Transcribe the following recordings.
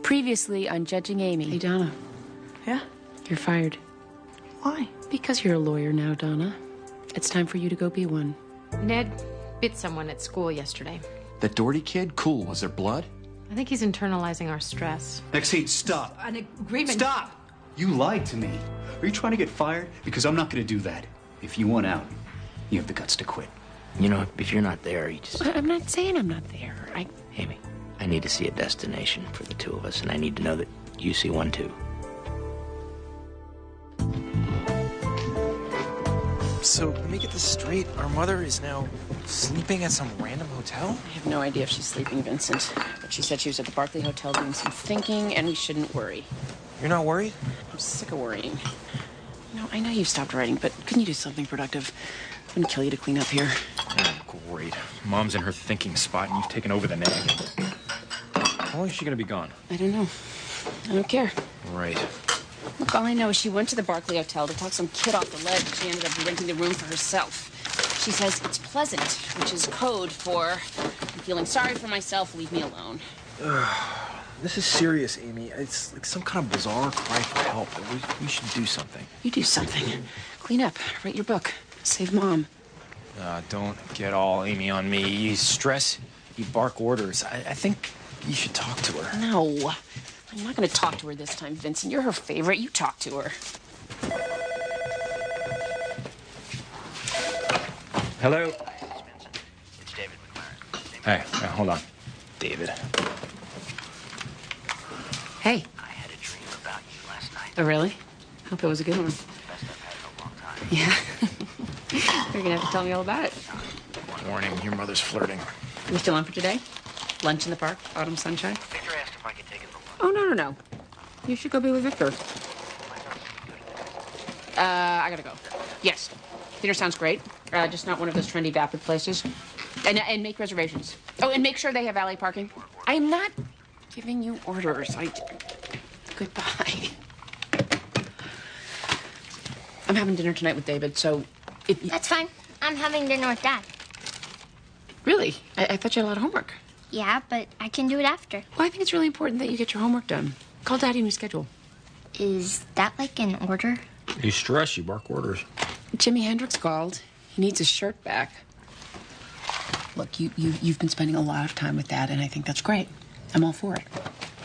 Previously on Judging Amy. Hey, Donna. Yeah? You're fired. Why? Because you're a lawyer now, Donna. It's time for you to go be one. Ned bit someone at school yesterday. That Doherty kid? Cool. Was there blood? I think he's internalizing our stress. Maxine, stop. An agreement. Stop! You lied to me. Are you trying to get fired? Because I'm not going to do that. If you want out, you have the guts to quit. You know, if you're not there, you just... I'm not saying I'm not there. Amy, I need to see a destination for the two of us, and I need to know that you see one too. So, let me get this straight. Our mother is now sleeping at some random hotel? I have no idea if she's sleeping, Vincent. But she said she was at the Barclay Hotel doing some thinking, and we shouldn't worry. You're not worried? I'm sick of worrying. No, I know you've stopped writing, but couldn't you do something productive? It wouldn't kill you to clean up here. Oh, great. Mom's in her thinking spot, and you've taken over the nag. How long is she gonna be gone? I don't know. I don't care. Right. Look, all I know is she went to the Barclay Hotel to talk some kid off the ledge, and she ended up renting the room for herself. She says it's pleasant, which is code for I'm feeling sorry for myself, leave me alone. This is serious, Amy. It's like some kind of bizarre cry for help. We should do something. You do something. Clean up. Write your book. Save Mom. Don't get all Amy on me. You stress, you bark orders. I think you should talk to her. No. I'm not going to talk to her this time, Vincent. You're her favorite. You talk to her. Hello? Hi, it's Vincent. It's David McLaren. Hey, hold on. David. Hey. I had a dream about you last night. Oh, really? Hope it was a good one. Best I've had in a long time. Yeah. You're going to have to tell me all about it. Warning, your mother's flirting. You still on for today? Lunch in the park? Autumn sunshine? Victor asked if I could take him to lunch. Oh, no. You should go be with Victor. I gotta go. Yes. Dinner sounds great. Just not one of those trendy vapid places. And make reservations. Oh, and make sure they have valet parking. I'm not giving you orders. Goodbye. I'm having dinner tonight with David, so if... That's fine. I'm having dinner with Dad. Really? I thought you had a lot of homework. Yeah, but I can do it after. Well, I think it's really important that you get your homework done. Call Daddy and reschedule. Is that like an order? You stress, you bark orders. Jimi Hendrix called. He needs his shirt back. Look, you've been spending a lot of time with Dad, and I think that's great. I'm all for it.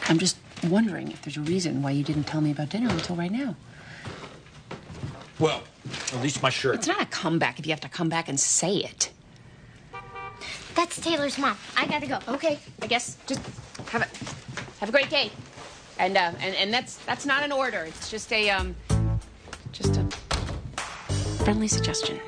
I'm just wondering if there's a reason why you didn't tell me about dinner until right now. Well, at least my shirt. It's not a comeback if you have to come back and say it. That's Taylor's mom. I gotta go. Okay, I guess just have a great day. And that's not an order. It's just a friendly suggestion.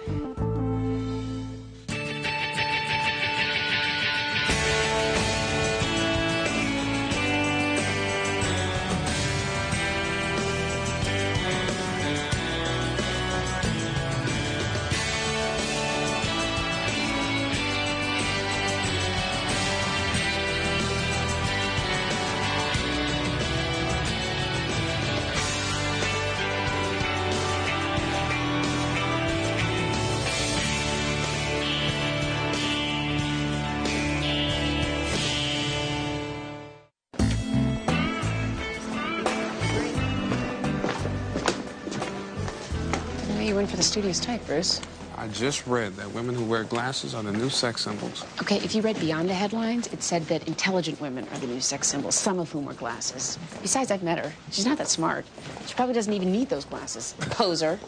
You went for the studious type, Bruce. I just read that women who wear glasses are the new sex symbols. Okay, if you read beyond the headlines, it said that intelligent women are the new sex symbols, some of whom wear glasses. Besides, I've met her. She's not that smart. She probably doesn't even need those glasses. Poser.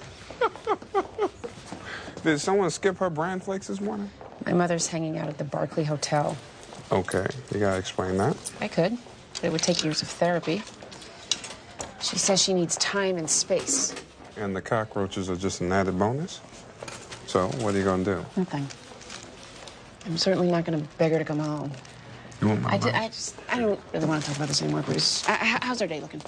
Did someone skip her bran flakes this morning? My mother's hanging out at the Barclay Hotel. Okay, you gotta explain that. I could, but it would take years of therapy. She says she needs time and space. And the cockroaches are just an added bonus? So, what are you gonna do? Nothing. I'm certainly not gonna beg her to come home. You want my I don't really want to talk about this anymore, Bruce. How's our day looking?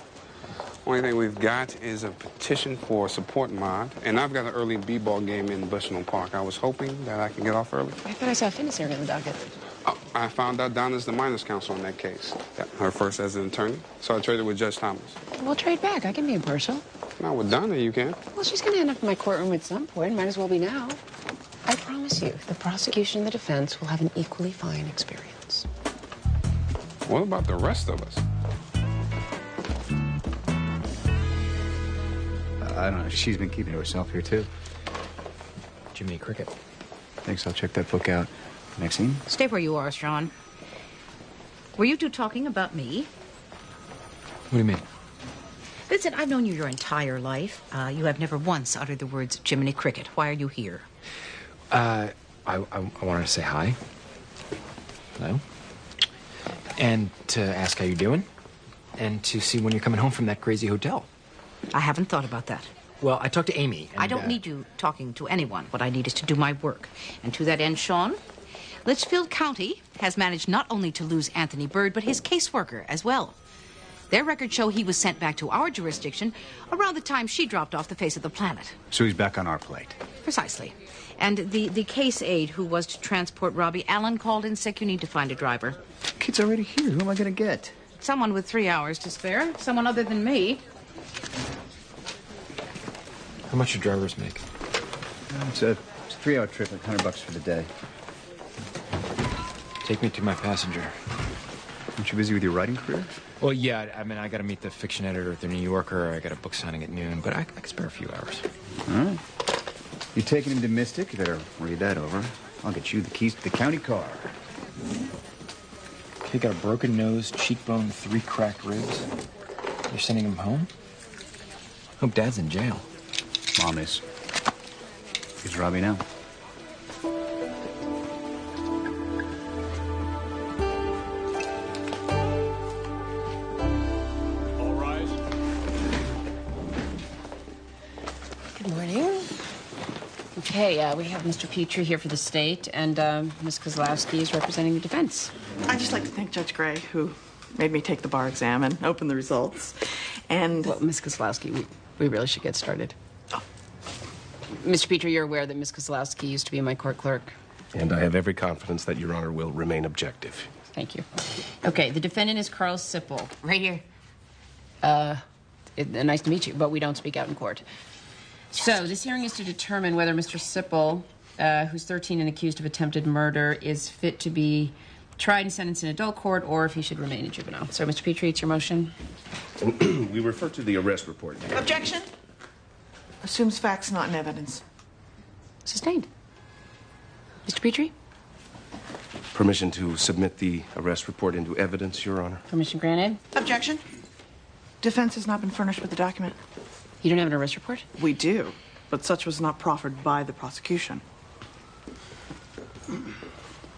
Only thing we've got is a petition for support mod, and I've got an early b-ball game in Bushnell Park. I was hoping that I could get off early. I thought I saw a fitness area on the docket. Oh, I found out Donna's the minors counsel in that case. Yeah, her first as an attorney, so I traded with Judge Thomas. We'll trade back. I can be impartial. Not with Donna, you can. Well, she's going to end up in my courtroom at some point. Might as well be now. I promise you, the prosecution and the defense will have an equally fine experience. What about the rest of us? I don't know. She's been keeping to herself here, too. Jiminy Cricket. Thanks. I'll check that book out. Maxine? Stay where you are, Sean. Were you two talking about me? What do you mean? Vincent, I've known you your entire life. You have never once uttered the words Jiminy Cricket. Why are you here? I wanted to say hi. Hello. And to ask how you're doing. And to see when you're coming home from that crazy hotel. I haven't thought about that. Well, I talked to Amy. And, I don't need you talking to anyone. What I need is to do my work. And to that end, Sean, Litchfield County has managed not only to lose Anthony Bird, but his caseworker as well. Their records show he was sent back to our jurisdiction around the time she dropped off the face of the planet. So he's back on our plate. Precisely. And the case aide who was to transport Robbie Allen called in sick. You need to find a driver. Kid's already here. Who am I going to get? Someone with 3 hours to spare. Someone other than me. How much do drivers make? It's a 3-hour trip, like $100 for the day. Take me to my passenger. Aren't you busy with your writing career? Well, yeah, I mean, I got to meet the fiction editor at the New Yorker. I got a book signing at noon, but I can spare a few hours. All right. You taking him to Mystic? You better read that over. I'll get you the keys to the county car. Kid got a broken nose, cheekbone, 3 cracked ribs. You're sending him home? Hope Dad's in jail. Mom is. Here's Robbie now. All rise. Good morning. Okay, we have Mr. Petrie here for the state, and Ms. Kozlowski is representing the defense. I'd just like to thank Judge Gray, who made me take the bar exam and open the results. And... Well, Ms. Kozlowski, we really should get started. Oh. Mr. Petrie, you're aware that Ms. Kozlowski used to be my court clerk. And I have every confidence that Your Honor will remain objective. Thank you. Okay, the defendant is Carl Sipple. Right here. Nice to meet you, but we don't speak out in court. So, this hearing is to determine whether Mr. Sipple, who's 13 and accused of attempted murder, is fit to be tried and sentenced in adult court, or if he should remain in juvenile. So, Mr. Petrie, it's your motion. We refer to the arrest report. Objection. Assumes facts not in evidence. Sustained. Mr. Petrie? Permission to submit the arrest report into evidence, Your Honor. Permission granted. Objection. Defense has not been furnished with the document. You don't have an arrest report? We do, but such was not proffered by the prosecution.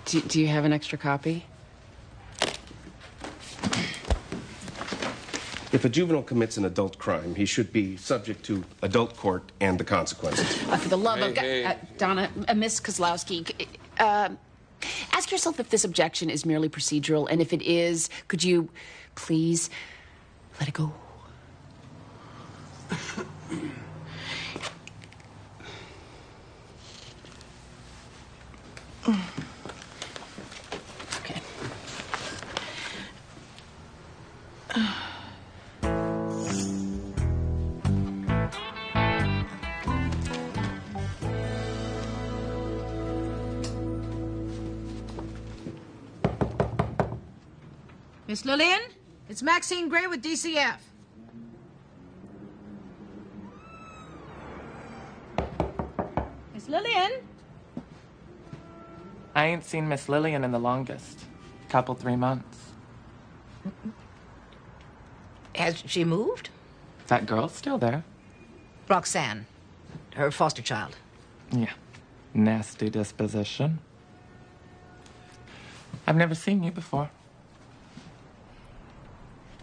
Do you have an extra copy? If a juvenile commits an adult crime, he should be subject to adult court and the consequences. For the love of God, Donna, Miss Kozlowski, ask yourself if this objection is merely procedural, and if it is, could you please let it go? Okay. Miss Lillian, it's Maxine Gray with DCF. Miss Lillian? I ain't seen Miss Lillian in the longest. 3 months. Has she moved? That girl's still there. Roxanne, her foster child. Yeah. Nasty disposition. I've never seen you before.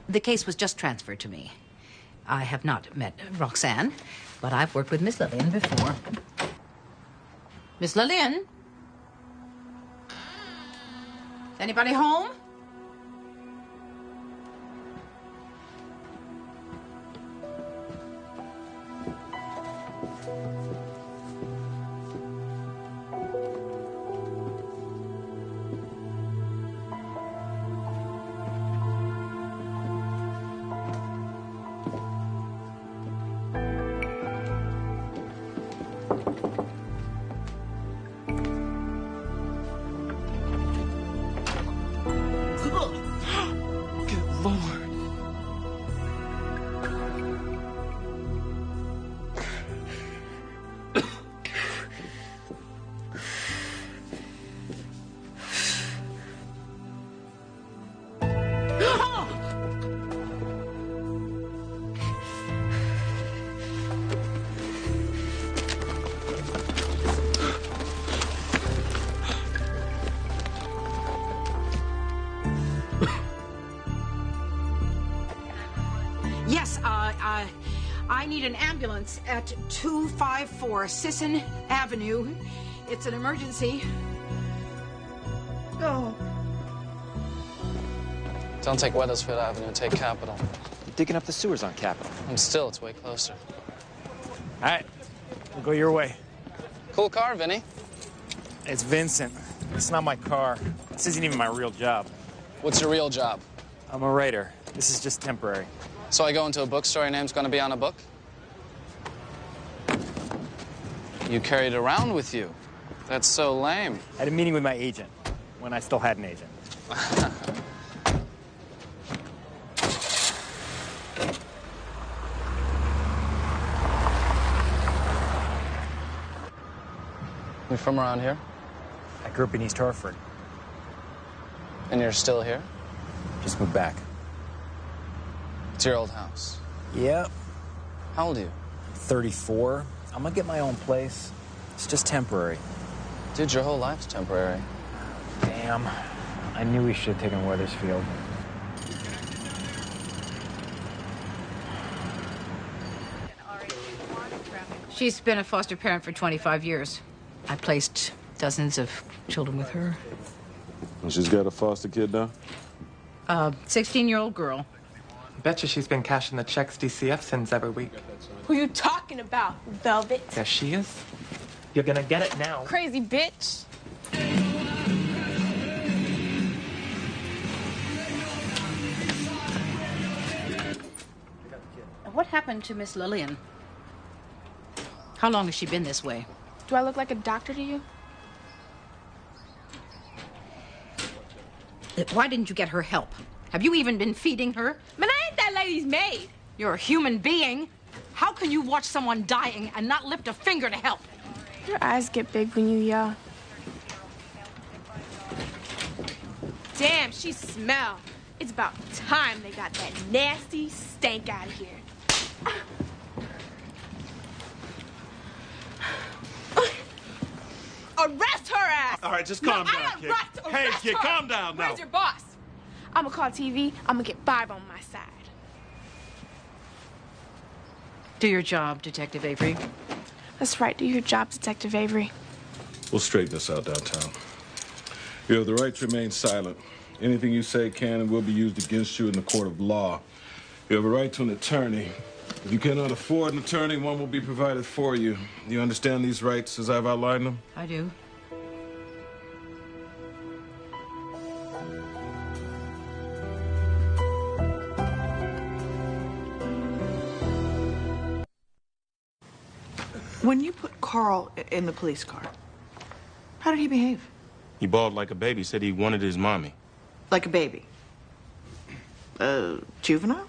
The case was just transferred to me. I have not met Roxanne, but I've worked with Miss Lillian before. Miss Lillian? Is anybody home? Yes, I need an ambulance at 254 Sisson Avenue. It's an emergency. Oh. Don't take Weathersfield Avenue, take Capitol. You're digging up the sewers on Capitol. And still, it's way closer. All right, we'll go your way. Cool car, Vinny. It's Vincent. It's not my car. This isn't even my real job. What's your real job? I'm a writer. This is just temporary. So I go into a bookstore, your name's gonna be on a book? You carry it around with you. That's so lame. I had a meeting with my agent when I still had an agent. You from around here? I grew up in East Hartford. And you're still here? Just moved back. It's your old house? Yep. How old are you? 34. I'm gonna get my own place. It's just temporary. Dude, your whole life's temporary. Damn. I knew we should have taken Weathersfield. She's been a foster parent for 25 years. I placed dozens of children with her. And she's got a foster kid now? 16-year-old girl. Betcha she's been cashing the checks DCF sends every week. Who you talking about, Velvet? There she is. You're gonna get it now. Crazy bitch. What happened to Miss Lillian? How long has she been this way? Do I look like a doctor to you? Why didn't you get her help? Have you even been feeding her? Man, I ain't that lady's maid. You're a human being. How can you watch someone dying and not lift a finger to help? Your eyes get big when you yell. Damn, she smell. It's about time they got that nasty stank out of here. Arrest her ass! All right, just calm down, kid. Hey, kid, calm down now. Where's your boss? I'm gonna call TV. I'm gonna get 5 on my side. Do your job, Detective Avery. That's right. Do your job, Detective Avery. We'll straighten this out downtown. You have the right to remain silent. Anything you say can and will be used against you in the court of law. You have a right to an attorney. If you cannot afford an attorney, one will be provided for you. You understand these rights as I've outlined them? I do. When you put Carl in the police car, how did he behave? He bawled like a baby, said he wanted his mommy. Like a baby? Juvenile?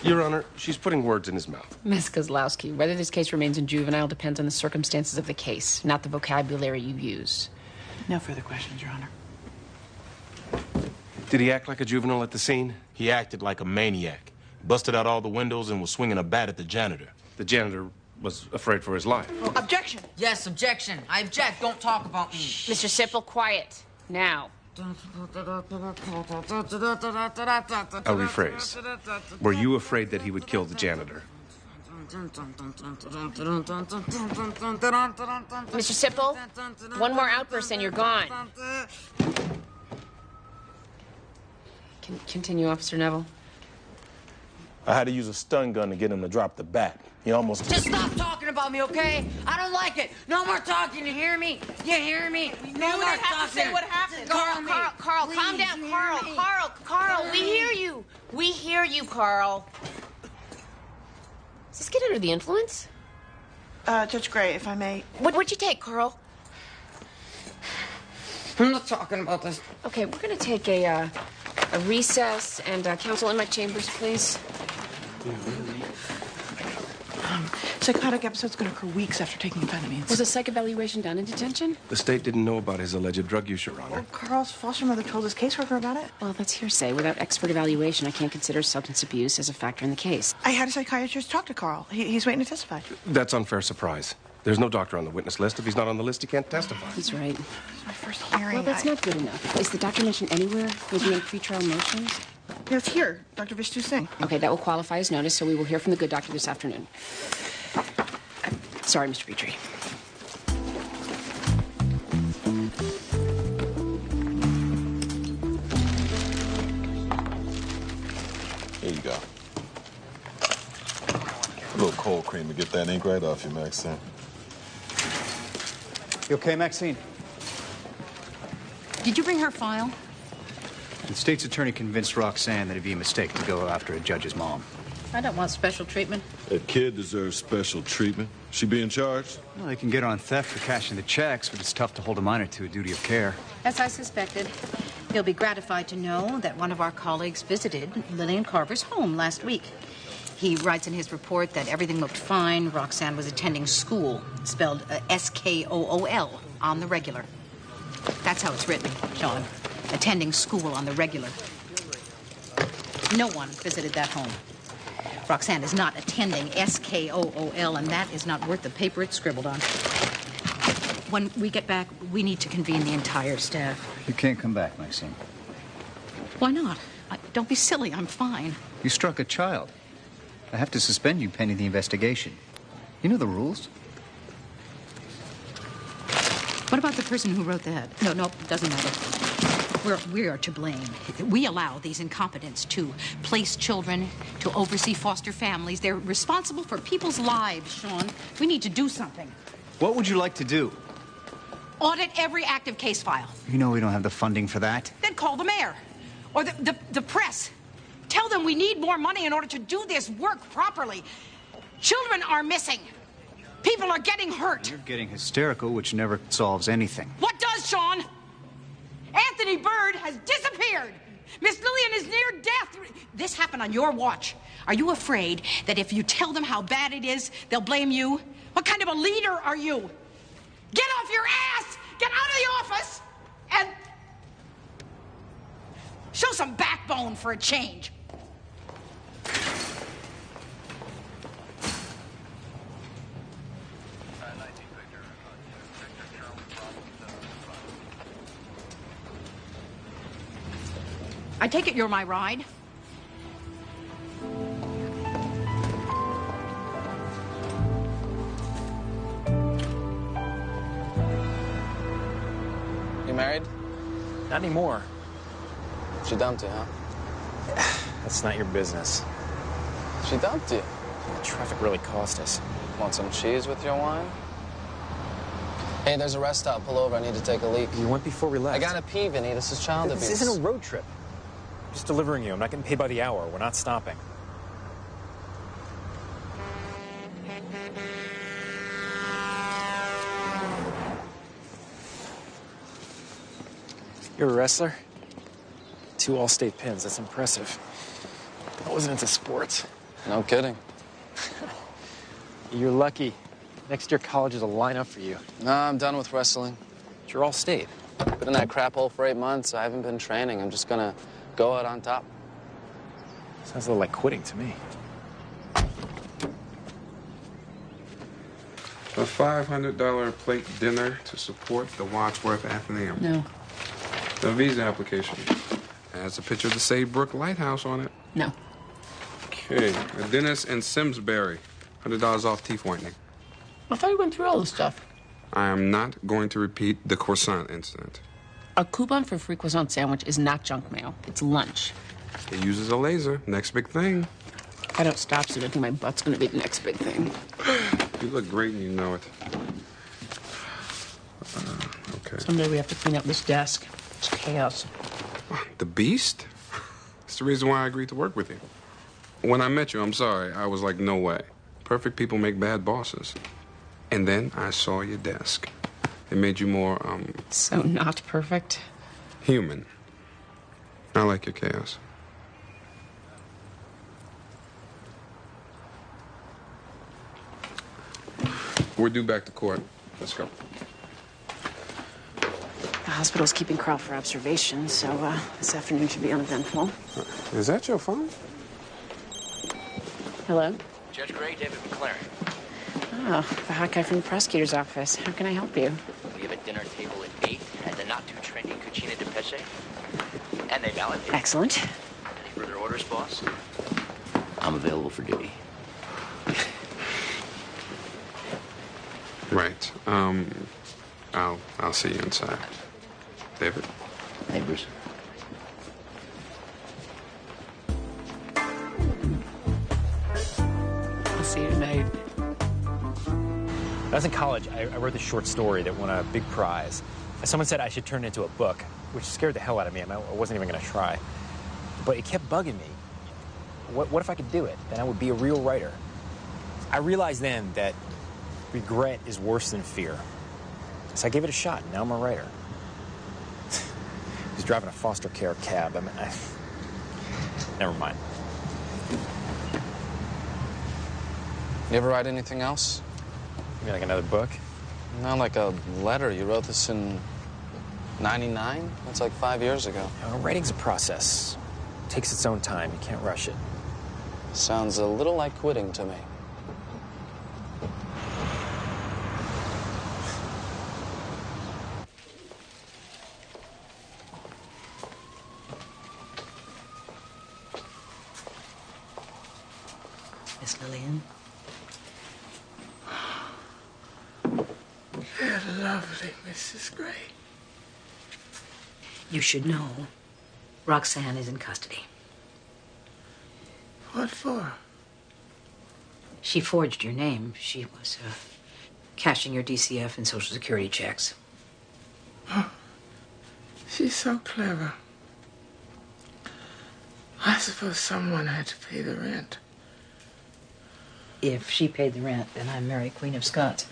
Your Honor, she's putting words in his mouth. Ms. Kozlowski, whether this case remains in juvenile depends on the circumstances of the case, not the vocabulary you use. No further questions, Your Honor. Did he act like a juvenile at the scene? He acted like a maniac. Busted out all the windows and was swinging a bat at the janitor. The janitor was afraid for his life. Oh, objection! Yes, objection. I object. Don't talk about me. Mr. Sipple, quiet. Now. I'll rephrase. Were you afraid that he would kill the janitor? Mr. Sipple, one more outburst and you're gone. Continue, Officer Neville. I had to use a stun gun to get him to drop the bat. He almost... Just stop talking about me, okay? I don't like it. No more talking. You hear me? You hear me? No more have to say talking. what happened. Carl, calm down. Carl, we hear you. We hear you, Carl. Does this get under the influence? Judge Gray, if I may. What'd you take, Carl? I'm not talking about this. Okay, we're gonna take a recess and counsel in my chambers, please. Psychotic episode's going to occur weeks after taking amphetamines. Was a psych evaluation done in detention? The state didn't know about his alleged drug use, Your Honor. Well, Carl's foster mother told his caseworker about it. Well, that's hearsay. Without expert evaluation, I can't consider substance abuse as a factor in the case. I had a psychiatrist talk to Carl. He's waiting to testify. That's unfair surprise. There's no doctor on the witness list. If he's not on the list, he can't testify. He's right. It's my first hearing. Well, that's not good enough. Is the doctor mentioned anywhere? Was he in pretrial motions? Yes, here, Dr. Vishnu Singh. Okay, that will qualify as notice, so we will hear from the good doctor this afternoon. Sorry, Mr. Petrie. Here you go. A little cold cream to get that ink right off you, Maxine. You okay, Maxine? Did you bring her file? The state's attorney convinced Roxanne that it'd be a mistake to go after a judge's mom. I don't want special treatment. That kid deserves special treatment. She being charged? Well, they can get her on theft for cashing the checks, but it's tough to hold a minor to a duty of care. As I suspected, he'll be gratified to know that one of our colleagues visited Lillian Carver's home last week. He writes in his report that everything looked fine. Roxanne was attending school, spelled S-K-O-O-L, on the regular. That's how it's written, Sean. Attending school on the regular. No one visited that home. Roxanne is not attending S-K-O-O-L, and that is not worth the paper it's scribbled on. When we get back, we need to convene the entire staff. You can't come back, Maxine. Why not? Don't be silly. I'm fine. You struck a child. I have to suspend you pending the investigation. You know the rules. What about the person who wrote that? No, it doesn't matter. We are to blame. We allow these incompetents to place children, to oversee foster families. They're responsible for people's lives, Sean. We need to do something. What would you like to do? Audit every active case file. You know we don't have the funding for that. Then call the mayor or the press. Tell them we need more money in order to do this work properly. Children are missing. People are getting hurt. You're getting hysterical, which never solves anything. What does, Sean? Anthony Bird has disappeared. Miss Lillian is near death. This happened on your watch. Are you afraid that if you tell them how bad it is, they'll blame you? What kind of a leader are you? Get off your ass! Get out of the office! And show some backbone for a change. I take it you're my ride? You married? Not anymore. She dumped you, huh? That's not your business. She dumped you. The traffic really cost us. Want some cheese with your wine? Hey, there's a rest stop. Pull over. I need to take a leak. You went before we left. I gotta pee, Vinny. This is child abuse. This isn't a road trip. I'm just delivering you. I'm not getting paid by the hour. We're not stopping. You're a wrestler? 2 all-state pins. That's impressive. I wasn't into sports. No kidding. You're lucky. Next year, colleges will line up for you. Nah, I'm done with wrestling. But you're all-state. Been in that crap hole for 8 months. I haven't been training. I'm just gonna go out on top. Sounds a little like quitting to me. A $500 plate dinner to support the Wadsworth Athenaeum. No. The visa application has a picture of the Saybrook Lighthouse on it. No. Okay. A Dennis and Simsbury. $100 off teeth whitening. I thought you went through all this stuff. I am not going to repeat the croissant incident. A coupon for a free croissant sandwich is not junk mail. It's lunch. It uses a laser. Next big thing. If I don't stop soon, I think my butt's gonna be the next big thing. You look great and you know it. Okay. Someday we have to clean up this desk. It's chaos. The Beast? That's the reason why I agreed to work with you. When I met you, I'm sorry, I was like, no way. Perfect people make bad bosses. And then I saw your desk. It made you more, So not perfect? human. I like your chaos. We're due back to court. Let's go. The hospital's keeping Carl for observation, so this afternoon should be uneventful. Is that your phone? Hello? Judge Gray, David McLaren. Oh, the hot guy from the prosecutor's office. How can I help you? We have a dinner table at 8 at the not-too-trendy Cucina di Pesce. And they validate. Excellent. Any further orders? orders, boss? I'm available for duty. Right. I'll see you inside. David? Neighbors. I'll see you tonight. When I was in college, I wrote this short story that won a big prize. Someone said I should turn it into a book, which scared the hell out of me. I wasn't even going to try. But it kept bugging me. What if I could do it? Then I would be a real writer. I realized then that regret is worse than fear. So I gave it a shot, and now I'm a writer. I was driving a foster care cab. Never mind. You ever write anything else? You mean like another book? Not like a letter. You wrote this in '99? That's like 5 years ago. You know, writing's a process. It takes its own time. You can't rush it. Sounds a little like quitting to me. Miss Lillian? You're lovely, Mrs. Gray. You should know Roxanne is in custody. What for? She forged your name. She was cashing your DCF and Social Security checks. Oh, she's so clever. I suppose someone had to pay the rent. If she paid the rent, then I'm Mary, Queen of Scots.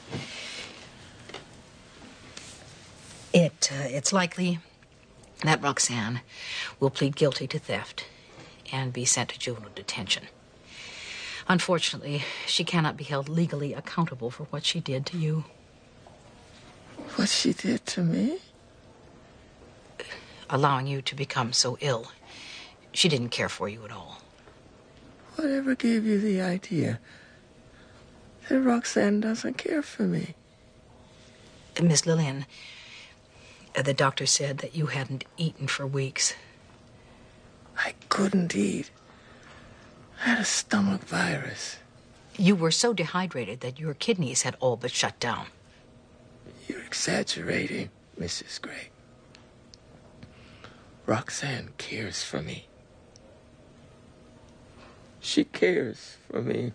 It's likely that Roxanne will plead guilty to theft and be sent to juvenile detention. Unfortunately, she cannot be held legally accountable for what she did to you. What she did to me? Allowing you to become so ill. She didn't care for you at all. Whatever gave you the idea that Roxanne doesn't care for me? Miss Lillian, the doctor said that you hadn't eaten for weeks. I couldn't eat. I had a stomach virus. You were so dehydrated that your kidneys had all but shut down. You're exaggerating, Mrs. Gray. Roxanne cares for me. She cares for me.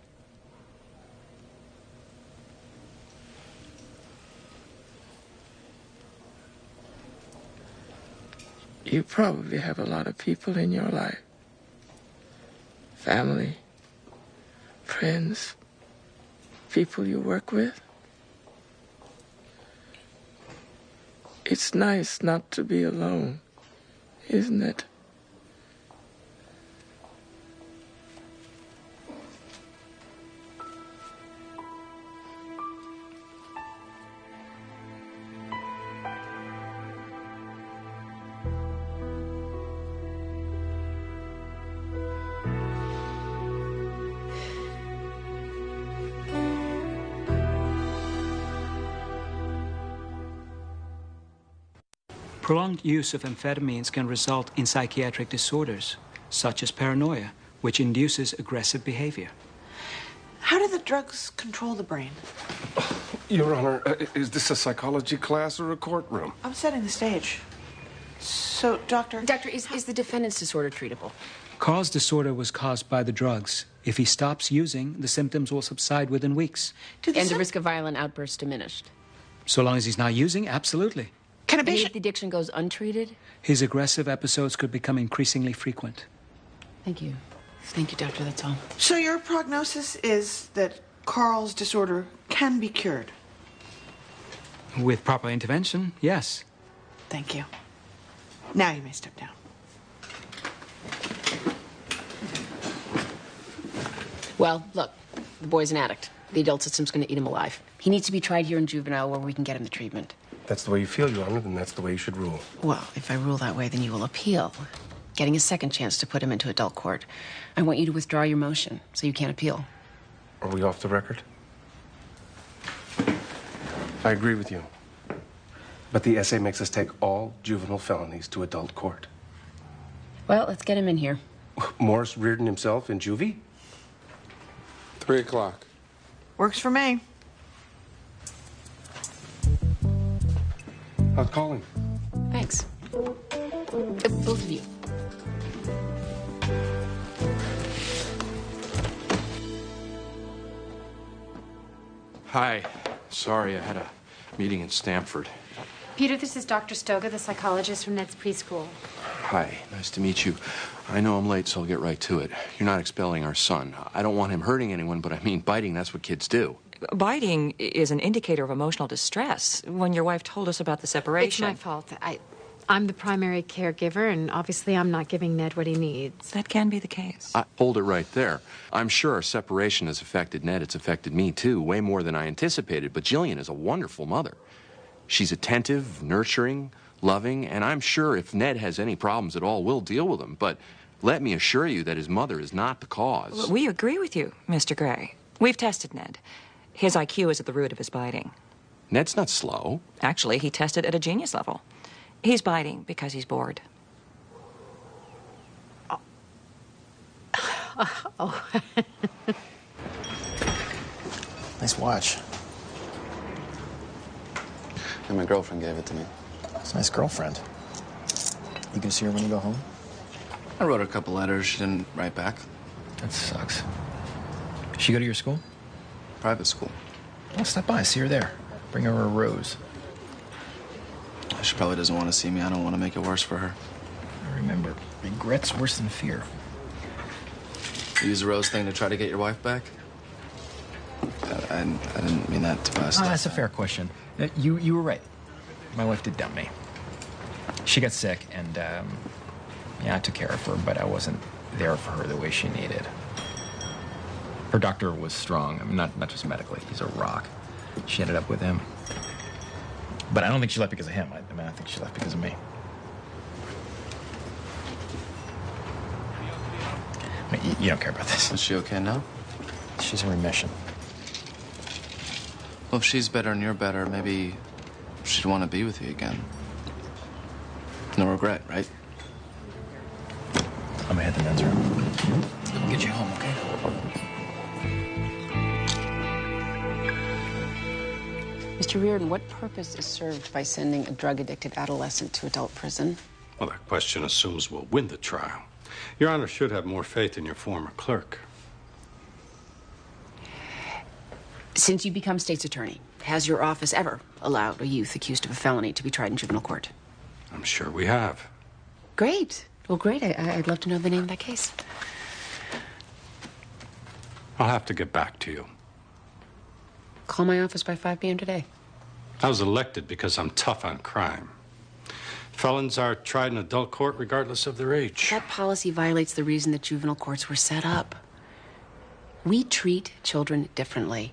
You probably have a lot of people in your life. Family, friends, people you work with. It's nice not to be alone, isn't it? Prolonged use of amphetamines can result in psychiatric disorders, such as paranoia, which induces aggressive behavior. How do the drugs control the brain? Your Honor, is this a psychology class or a courtroom? I'm setting the stage. So, Doctor... Doctor, is the defendant's disorder treatable? Carl's disorder was caused by the drugs. If he stops using, the symptoms will subside within weeks. And the risk of violent outbursts diminished? So long as he's not using, absolutely. Can a And patient... if the addiction goes untreated? His aggressive episodes could become increasingly frequent. Thank you. Thank you, Doctor, that's all. So your prognosis is that Carl's disorder can be cured? With proper intervention, yes. Thank you. Now you may step down. Well, look, the boy's an addict. The adult system's going to eat him alive. He needs to be tried here in juvenile where we can get him the treatment. That's the way you feel, Your Honor, then that's the way you should rule. Well, if I rule that way, then you will appeal, getting a second chance to put him into adult court. I want you to withdraw your motion so you can't appeal. Are we off the record? I agree with you. But the essay makes us take all juvenile felonies to adult court. Well, let's get him in here. Morris Reardon himself in juvie? 3 o'clock. Works for me. I'll call him. Thanks. Both of you. Hi. Sorry, I had a meeting in Stamford. Peter, this is Dr. Stoga, the psychologist from Ned's preschool. Hi, nice to meet you. I know I'm late, so I'll get right to it. You're not expelling our son. I don't want him hurting anyone, but I mean biting, that's what kids do. Biting is an indicator of emotional distress. When your wife told us about the separation... It's my fault. I'm the primary caregiver, and obviously I'm not giving Ned what he needs. That can be the case. Hold it right there. I'm sure our separation has affected Ned. It's affected me, too, way more than I anticipated. But Jillian is a wonderful mother. She's attentive, nurturing, loving, and I'm sure if Ned has any problems at all, we'll deal with them. But let me assure you that his mother is not the cause. We agree with you, Mr. Gray. We've tested Ned. His IQ is at the root of his biting. Ned's not slow. Actually, he tested at a genius level. He's biting because he's bored. Oh. Nice watch. And my girlfriend gave it to me. It's a nice girlfriend. You can see her when you go home? I wrote her a couple letters. She didn't write back. That sucks. She go to your school? Private school. Well, stop by. See her there. Bring her a rose. She probably doesn't want to see me. I don't want to make it worse for her. Remember, regret's worse than fear. You use the rose thing to try to get your wife back? I didn't mean that to bust. That's a fair question. You were right. My wife did dump me. She got sick, and yeah, I took care of her, but I wasn't there for her the way she needed. Her doctor was strong. I mean, not just medically. He's a rock. She ended up with him. But I don't think she left because of him. I think she left because of me. I mean, you don't care about this. Is she okay now? She's in remission. Well, if she's better and you're better, maybe she'd want to be with you again. No regret, right? I'm gonna hit the men's room. I'll get you home, okay? Mr. Reardon, what purpose is served by sending a drug-addicted adolescent to adult prison? Well, that question assumes we'll win the trial. Your Honor should have more faith in your former clerk. Since you become state's attorney, has your office ever allowed a youth accused of a felony to be tried in juvenile court? I'm sure we have. Great. Well, great. I'd love to know the name of that case. I'll have to get back to you. Call my office by 5 p.m. today. I was elected because I'm tough on crime. Felons are tried in adult court regardless of their age. That policy violates the reason that juvenile courts were set up. We treat children differently.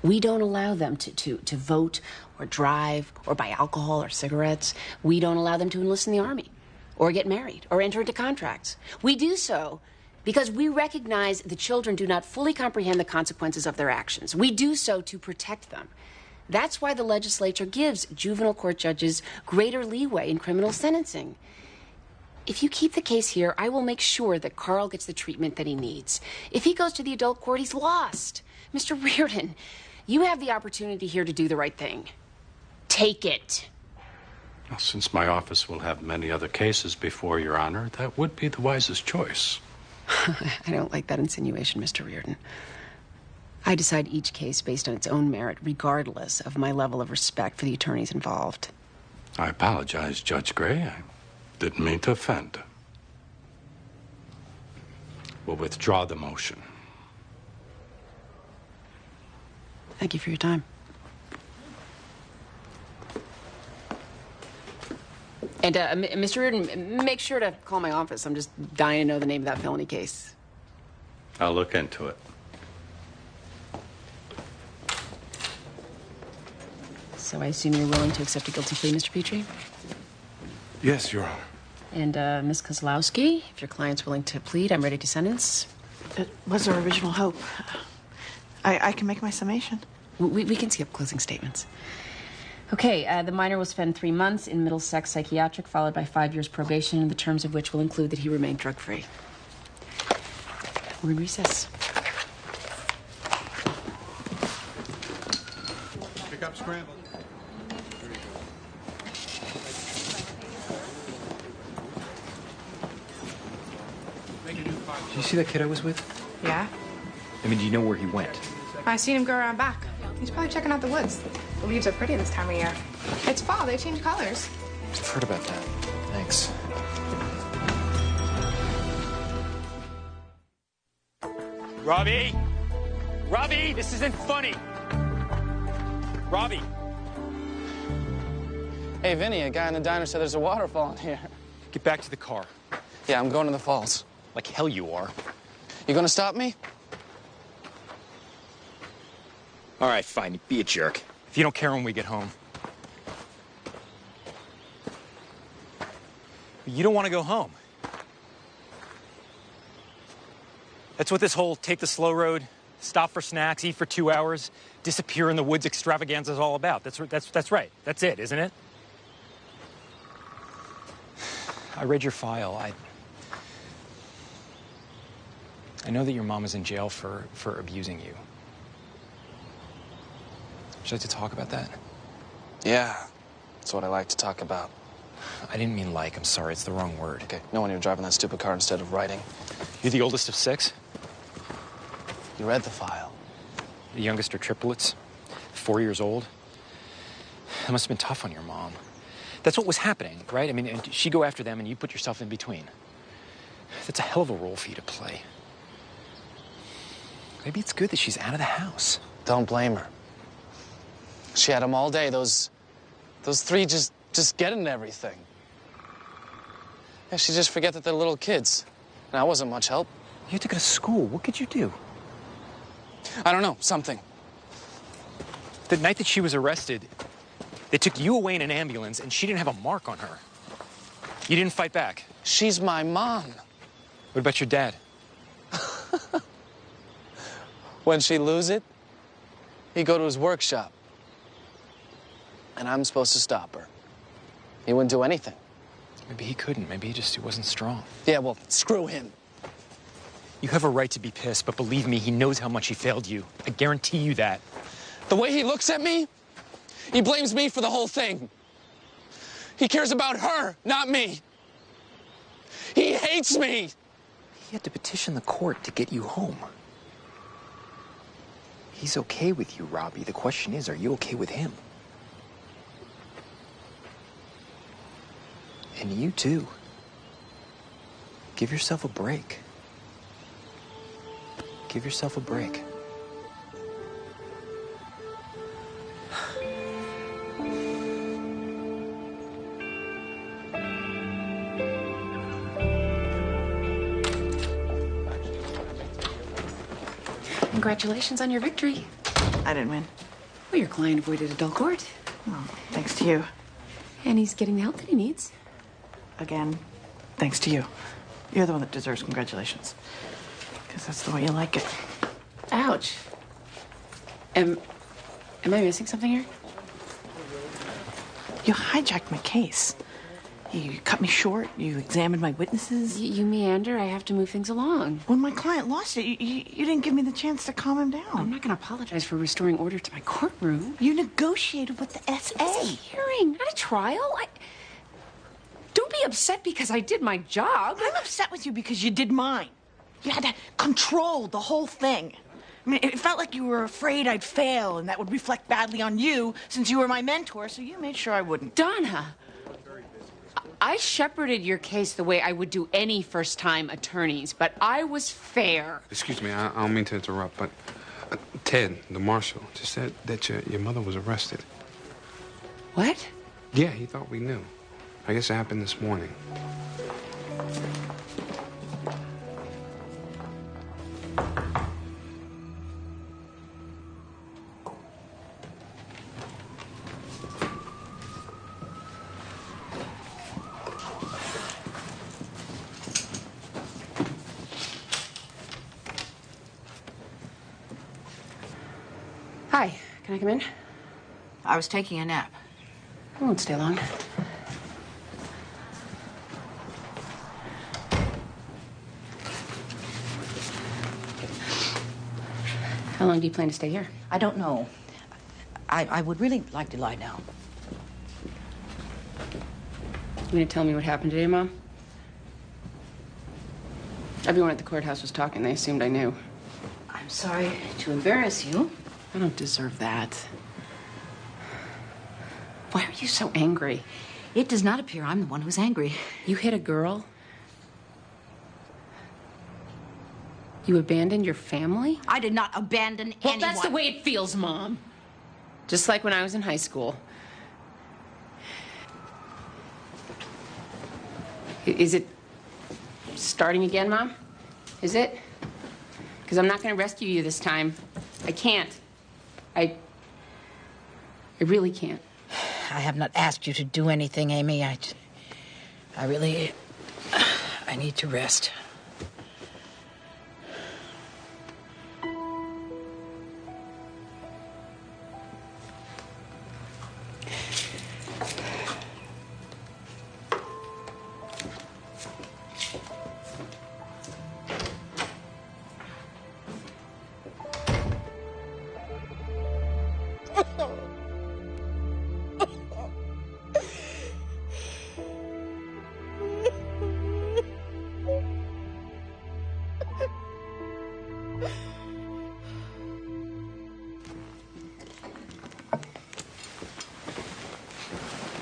We don't allow them to vote or drive or buy alcohol or cigarettes. We don't allow them to enlist in the army or get married or enter into contracts. We do so because we recognize the children do not fully comprehend the consequences of their actions. We do so to protect them. That's why the legislature gives juvenile court judges greater leeway in criminal sentencing. If you keep the case here, I will make sure that Carl gets the treatment that he needs. If he goes to the adult court, he's lost. Mr. Reardon, you have the opportunity here to do the right thing. Take it. Well, since my office will have many other cases before Your Honor, that would be the wisest choice. I don't like that insinuation, Mr. Reardon. I decide each case based on its own merit, regardless of my level of respect for the attorneys involved. I apologize, Judge Gray. I didn't mean to offend. We'll withdraw the motion. Thank you for your time. And, Mr. Reardon, make sure to call my office. I'm just dying to know the name of that felony case. I'll look into it. So I assume you're willing to accept a guilty plea, Mr. Petrie? Yes, Your Honor. And, Ms. Kozlowski, if your client's willing to plead, I'm ready to sentence. It was our original hope. I can make my summation. We can see up closing statements. Okay, the minor will spend 3 months in Middlesex Psychiatric, followed by 5 years probation, the terms of which will include that he remain drug-free. We're in recess. Pick up scramble. Did you see that kid I was with? Yeah? I mean, do you know where he went? I seen him go around back. He's probably checking out the woods. The leaves are pretty this time of year. It's fall. They change colors. I've heard about that. Thanks. Robbie! Robbie, this isn't funny! Robbie! Hey, Vinny, a guy in the diner said there's a waterfall in here. Get back to the car. Yeah, I'm going to the falls. Like hell you are. You gonna stop me? All right, fine. Be a jerk. If you don't care when we get home. You don't want to go home. That's what this whole take the slow road, stop for snacks, eat for 2 hours, disappear in the woods extravaganza is all about. That's right. That's it, isn't it? I read your file. I know that your mom is in jail for abusing you. Would you like to talk about that? Yeah, that's what I like to talk about. I didn't mean like. I'm sorry. It's the wrong word. Okay, no one, you're driving that stupid car instead of writing. You're the oldest of 6? You read the file. The youngest are triplets, 4 years old. That must have been tough on your mom. That's what was happening, right? I mean, she'd go after them and you put yourself in between. That's a hell of a role for you to play. Maybe it's good that she's out of the house. Don't blame her. She had them all day. Those 3 just getting everything. Yeah, she just forget that they're little kids. And I wasn't much help. You had to go to school. What could you do? I don't know, something. The night that she was arrested, they took you away in an ambulance and she didn't have a mark on her. You didn't fight back. She's my mom. What about your dad? When she lose it, he'd go to his workshop. And I'm supposed to stop her. He wouldn't do anything. Maybe he couldn't. Maybe he wasn't strong. Yeah, well, screw him. You have a right to be pissed, but believe me, he knows how much he failed you. I guarantee you that. The way he looks at me, he blames me for the whole thing. He cares about her, not me. He hates me. He had to petition the court to get you home. He's okay with you, Robbie. The question is, are you okay with him? And you too. Give yourself a break. Give yourself a break. Congratulations on your victory. I didn't win. Well, your client avoided adult court. Well, thanks to you. And he's getting the help that he needs. Again, thanks to you. You're the one that deserves congratulations. Because that's the way you like it. Ouch. Am I missing something here? You hijacked my case. You cut me short. You examined my witnesses. You meander. I have to move things along. When my client lost it, you didn't give me the chance to calm him down. I'm not going to apologize for restoring order to my courtroom. You negotiated with the SA. It's a hearing, not a trial. Don't be upset because I did my job. I'm upset with you because you did mine. You had to control the whole thing. I mean, it felt like you were afraid I'd fail, and that would reflect badly on you since you were my mentor, so you made sure I wouldn't. Donna, I shepherded your case the way I would do any first-time attorneys, but I was fair. Excuse me, I don't mean to interrupt, but Ted, the marshal, just said that your mother was arrested. What? Yeah, he thought we knew. I guess it happened this morning. Hi, can I come in? I was taking a nap. I won't stay long. How long do you plan to stay here? I don't know. I would really like to lie down. You gonna tell me what happened today, Mom? Everyone at the courthouse was talking. They assumed I knew. I'm sorry to embarrass you. I don't deserve that. Why are you so angry? It does not appear I'm the one who's angry. You hit a girl? You abandoned your family? I did not abandon anyone. That's the way it feels, Mom. Just like when I was in high school. Is it starting again, Mom? Is it? Because I'm not going to rescue you this time. I can't. I really can't. I have not asked you to do anything, Amy. I need to rest.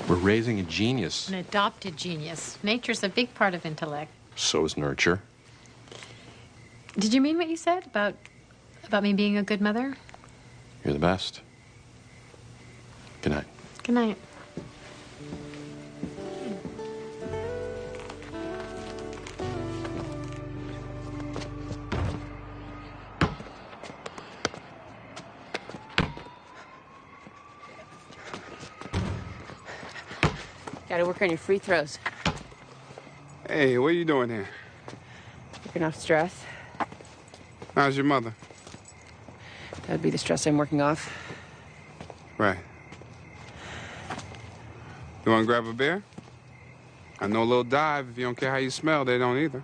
We're raising a genius. An adopted genius. Nature's a big part of intellect. So is nurture. Did you mean what you said about me being a good mother? You're the best. Good night. Good night. Gotta work on your free throws. Hey, what are you doing here? Working off stress. How's your mother? That'd be the stress I'm working off. Right. You want to grab a beer? I know a little dive. If you don't care how you smell, they don't either.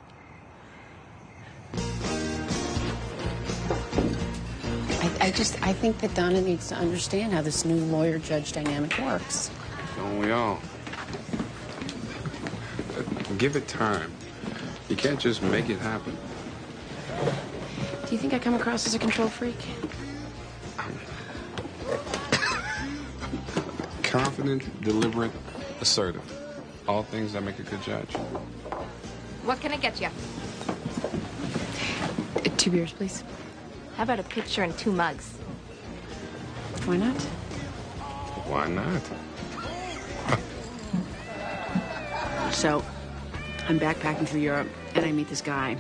I think that Donna needs to understand how this new lawyer-judge dynamic works. Don't we all? Give it time. You can't just make it happen. Do you think I come across as a control freak? Confident, deliberate, assertive. All things that make a good judge. What can I get you? 2 beers, please. How about a picture and 2 mugs? Why not? Why not? So, I'm backpacking through Europe, and I meet this guy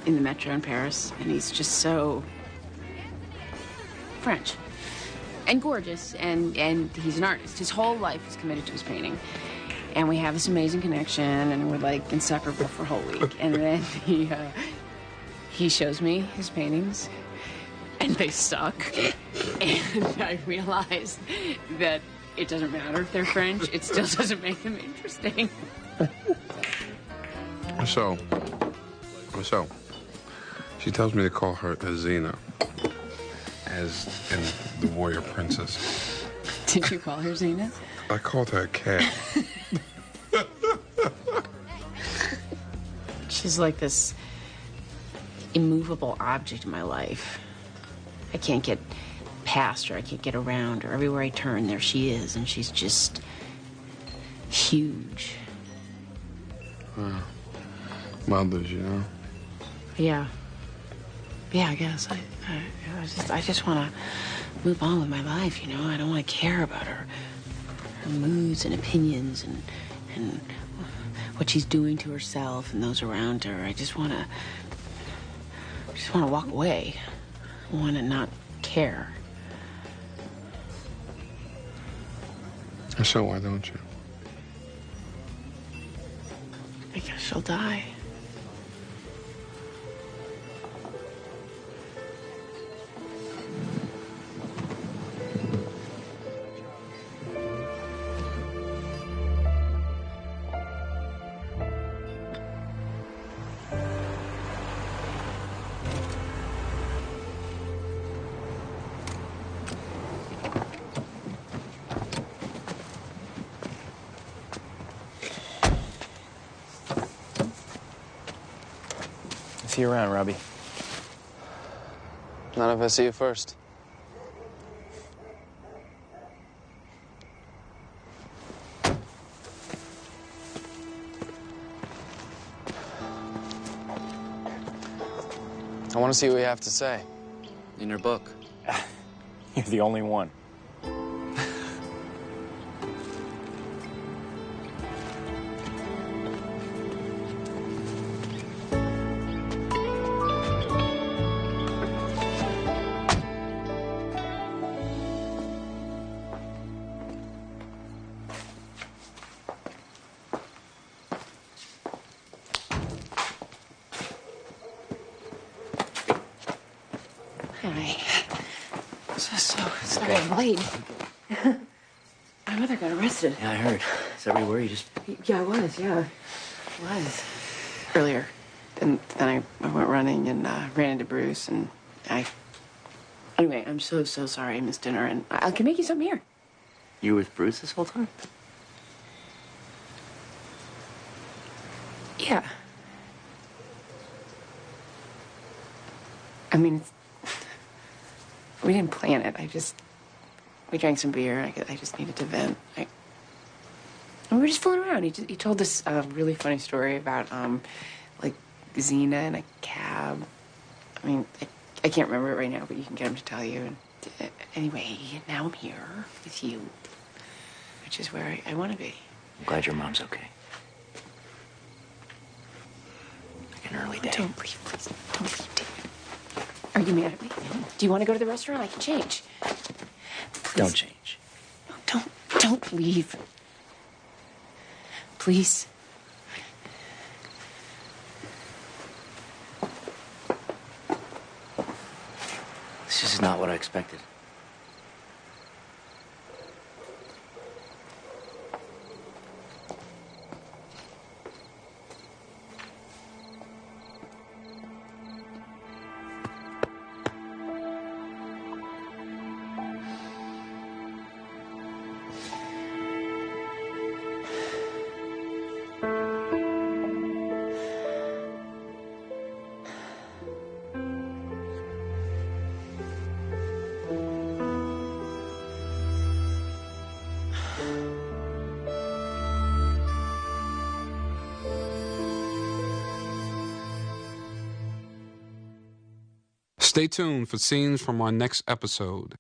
in the metro in Paris, and he's just so French and gorgeous, and he's an artist. His whole life is committed to his painting. And we have this amazing connection, and we're like inseparable for a whole week. And then he shows me his paintings, and they suck. And I realized that it doesn't matter if they're French, it still doesn't make them interesting. So, she tells me to call her Azina, as in the warrior princess. Did you call her Zena? I called her a cat. She's like this immovable object in my life. I can't get past her. I can't get around her. Everywhere I turn, there she is, and she's just huge. Mothers, you know? Yeah. Yeah, I guess. I just want to move on with my life, you know? I don't want to care about her moods and opinions and what she's doing to herself and those around her. I just want to walk away. I want to not care. So why don't you? Because she'll die. See you around, Robbie. Not if I see you first. I want to see what you have to say. In your book. You're the only one. Hi. Sorry I'm late. My mother got arrested. Yeah, I heard. Is that where you were? You just... Yeah, I was, yeah. I was. Earlier. Then I went running and ran into Bruce, and Anyway, I'm so sorry I missed dinner, and I can make you something here. You were with Bruce this whole time? Yeah. I mean, we didn't plan it. We drank some beer. I just needed to vent. And we were just fooling around. He told this really funny story about, like, Xena in a cab. I mean, I can't remember it right now, but you can get him to tell you. And anyway, now I'm here with you, which is where I want to be. I'm glad your mom's okay. Like an early day. Don't leave, please. Don't leave, David. Are you mad at me? Do you want to go to the restaurant? I can change. Please. Don't change. No, don't leave. Please. This is not what I expected. Stay tuned for scenes from our next episode.